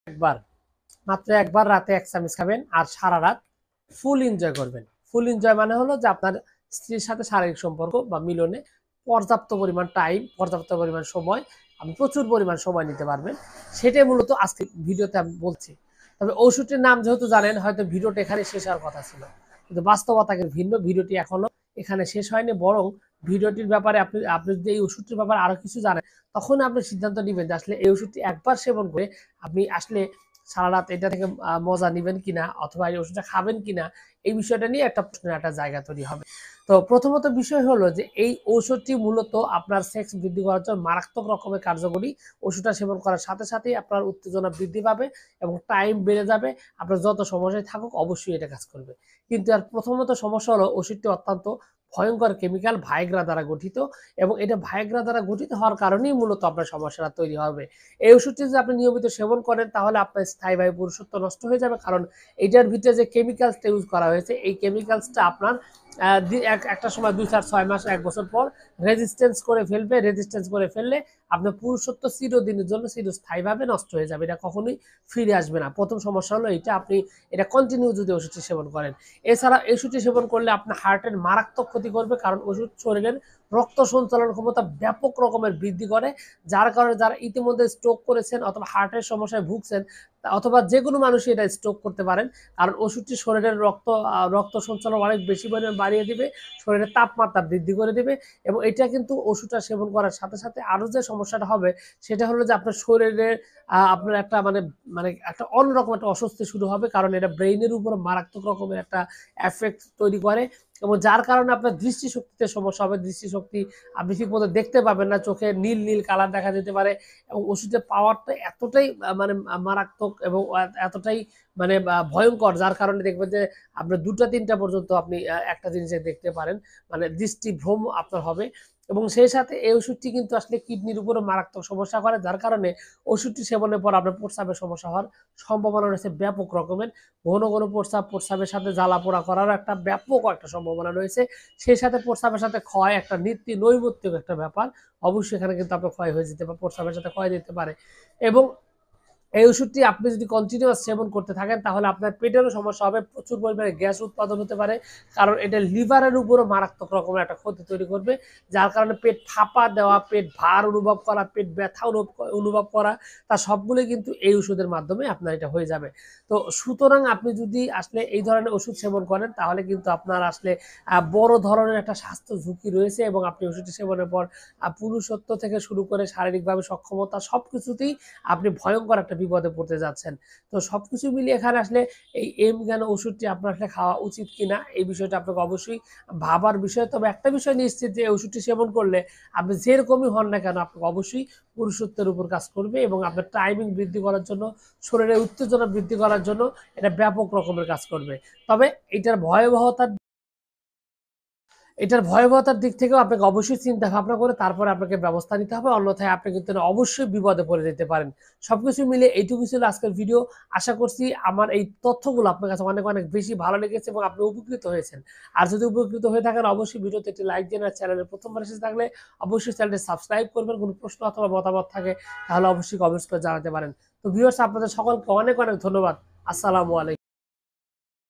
একবার, মাত্র একবার রাতে 1 চামচ খাবেন আর সারা রাত ফুল এনজয় করবেন। ফুল এনজয় মানে হলো যে আপনার স্ত্রীর সাথে শারীরিক সম্পর্ক বা মিলনে পর্যাপ্ত পরিমাণ টাইম, পর্যাপ্ত পরিমাণ সময়, আপনি প্রচুর পরিমাণ সময় নিতে পারবেন। সেটাই মূলত আজকে ভিডিওতে আমি বলছি। তবে ঔষধটির নাম যেহেতু জানেন, হয়তো ভিডিওটা এখানে শেষ হওয়ার কথা ছিল, কিন্তু বাস্তবতা কিন্তু ভিন্ন। ভিডিওটি এখনো এখানে শেষ হয়নি, বরং ভিডিওটির ব্যাপারে আপনি আপনি যদি এই ওষুধটির ব্যাপারে আরো কিছু জানেন, তখন আপনি সিদ্ধান্ত নেবেন যে আসলে এই ওষুধটি একবার সেবন করে আপনি আসলে সারা রাত এটা থেকে মজা নিবেন কিনা, অথবা এই ওষুধটা খাবেন কিনা, এই বিষয়টা নিয়ে একটা প্রশ্নের একটা জায়গা তৈরি হবে। তো প্রথমত বিষয় হলো যে এই ঔষধটি মূলত আপনার সেক্স বৃদ্ধি করার জন্য মারাত্মক রকমের কার্যকরী। ওষুধটা সেবন করার সাথে সাথেই আপনার উত্তেজনা বৃদ্ধি পাবে এবং টাইম বেড়ে যাবে। আপনার যত সমস্যায় থাকুক অবশ্যই এটা কাজ করবে। কিন্তু আর প্রথমত সমস্যা হলো ওষুধটি অত্যন্ত ভয়ঙ্কর কেমিক্যাল ভাইগ্রা দ্বারা গঠিত, এবং এটা ভাইগ্রা দ্বারা গঠিত হওয়ার কারণেই মূলত আপনার সমস্যাটা তৈরি হবে। এই ওষুধটি যদি আপনি নিয়মিত সেবন করেন তাহলে আপনার স্থায়ীভাবে পুরুষত্ব নষ্ট হয়ে যাবে, কারণ এইটার ভিতরে যে কেমিক্যালসটা ইউজ করা হয়েছে এই কেমিক্যালসটা আপনার একটা সময় 2, 4, 6 মাস 1 বছর পর রেজিস্ট্যান্স করে ফেলবে। রেজিস্ট্যান্স করে ফেললে আপনার পুরুষত্ব চিরদিনের জন্য চিরস্থায়ীভাবে নষ্ট হয়ে যাবে, এটা কখনোই ফিরে আসবে না। প্রথম সমস্যা হলো এইটা, আপনি এটা কন্টিনিউ যদি ওষুধটি সেবন করেন। এছাড়া এই ওষুধটি সেবন করলে আপনার হার্টের মারাত্মক ক্ষতি করবে, কারণ ওষুধ শরীরের রক্ত সঞ্চালন ক্ষমতা ব্যাপক রকমের বৃদ্ধি করে, যার কারণে যারা ইতিমধ্যে স্ট্রোক করেছেন অথবা হার্টের সমস্যায় ভুগছেন, অথবা যে কোনো মানুষই এটা স্ট্রোক করতে পারেন, কারণ ওষুধটি শরীরের রক্ত সঞ্চালন অনেক বেশি পরিমাণে বাড়িয়ে দিবে, শরীরের তাপমাত্রা বৃদ্ধি করে দিবে। এবং এটা কিন্তু ওষুধটা সেবন করার সাথে সাথে আরও যে সমস্যাটা হবে সেটা হলো যে আপনার শরীরে আপনার একটা মানে মানে একটা অন্যরকম একটা অস্বস্তি শুরু হবে, কারণ এটা ব্রেইনের উপর মারাত্মক রকমের একটা এফেক্ট তৈরি করে, এবং যার কারণে আপনার দৃষ্টিশক্তিতে সমস্যা হবে। দৃষ্টিশক্তি আপনি ঠিক মতো দেখতে পাবেন না, চোখে নীল নীল কালার দেখা যেতে পারে। এবং ওষুধের পাওয়ারটা এতটাই মানে মারাত্মক এবং এতটাই মানে ভয়ঙ্কর, যার কারণে দেখবেন যে আপনার 2টা 3টা পর্যন্ত আপনি একটা জিনিসে দেখতে পারেন, মানে দৃষ্টিভ্রম আপনার হবে। এবং সেই সাথে এই ওষুধটি কিন্তু আসলে কিডনির উপরে মারাত্মক সমস্যা করে, যার কারণে ওষুধটি সেবনের পর আপনার প্রস্রাবের সমস্যা হওয়ার সম্ভাবনা রয়েছে ব্যাপক রকমের। ঘন ঘন প্রস্রাবের সাথে জ্বালা পোড়া করার একটা ব্যাপক একটা সম্ভাবনা রয়েছে। সেই সাথে প্রস্রাবের সাথে ক্ষয়, একটা নৈমিত্তিক একটা ব্যাপার। অবশ্যই এখানে কিন্তু আপনার ক্ষয় হয়ে যেতে পারে, প্রস্রাবের সাথে ক্ষয় যেতে পারে। এবং এই ওষুধটি আপনি যদি কন্টিনিউয়াস সেবন করতে থাকেন তাহলে আপনার পেটেরও সমস্যা হবে, প্রচুর পরিমাণে গ্যাস উৎপাদন হতে পারে, কারণ এটা লিভারের উপরও মারাত্মক রকমের একটা ক্ষতি তৈরি করবে, যার কারণে পেট ফাঁপা দেওয়া, পেট ভার অনুভব করা, পেট ব্যথা অনুভব করা, তা সবগুলোই কিন্তু এই ওষুধের মাধ্যমে আপনার এটা হয়ে যাবে। তো সুতরাং আপনি যদি আসলে এই ধরনের ওষুধ সেবন করেন তাহলে কিন্তু আপনার আসলে বড় ধরনের একটা স্বাস্থ্য ঝুঁকি রয়েছে, এবং আপনি ওষুধটি সেবনের পর পুরুষত্ব থেকে শুরু করে শারীরিকভাবে সক্ষমতা সবকিছুতেই আপনি ভয়ঙ্কর একটা বিপদে পড়তে যাচ্ছেন। তো সবকিছু মিলিয়ে এখানে আসলে এই কেন ওষুধটি আপনার আসলে খাওয়া উচিত কিনা এই বিষয়টা আপনাকে অবশ্যই ভাবার বিষয়। তবে একটা বিষয় নিশ্চিত যে ওষুধটি সেবন করলে আপনি যেরকমই হন না কেন আপনাকে অবশ্যই পুরুষত্বের উপর কাজ করবে, এবং আপনার টাইমিং বৃদ্ধি করার জন্য, শরীরের উত্তেজনা বৃদ্ধি করার জন্য এটা ব্যাপক রকমের কাজ করবে। তবে এটার ভয়াবহতার দিক থেকেও আপনাকে অবশ্যই চিন্তা ভাবনা করে তারপরে আপনাকে ব্যবস্থা নিতে হবে, অন্যথায় আপনি কিন্তু অবশ্যই বিপদে পড়ে যেতে পারেন। সবকিছু মিলে এইটুকু ছিল আজকের ভিডিও। আশা করছি আমার এই তথ্যগুলো আপনার কাছে অনেক অনেক বেশি ভালো লেগেছে এবং আপনি উপকৃত হয়েছেন। আর যদি উপকৃত হয়ে থাকেন অবশ্যই ভিডিওতে একটি লাইক দিন, আর চ্যানেলে প্রথমবার এসে থাকলে অবশ্যই চ্যানেলটি সাবস্ক্রাইব করবেন। কোনো প্রশ্ন অথবা মতামত থাকে তাহলে অবশ্যই কমেন্টস করে জানাতে পারেন। তো ভিউয়ার্স, আপনাদের সকলকে অনেক অনেক ধন্যবাদ। আসসালামু আলাইকুম।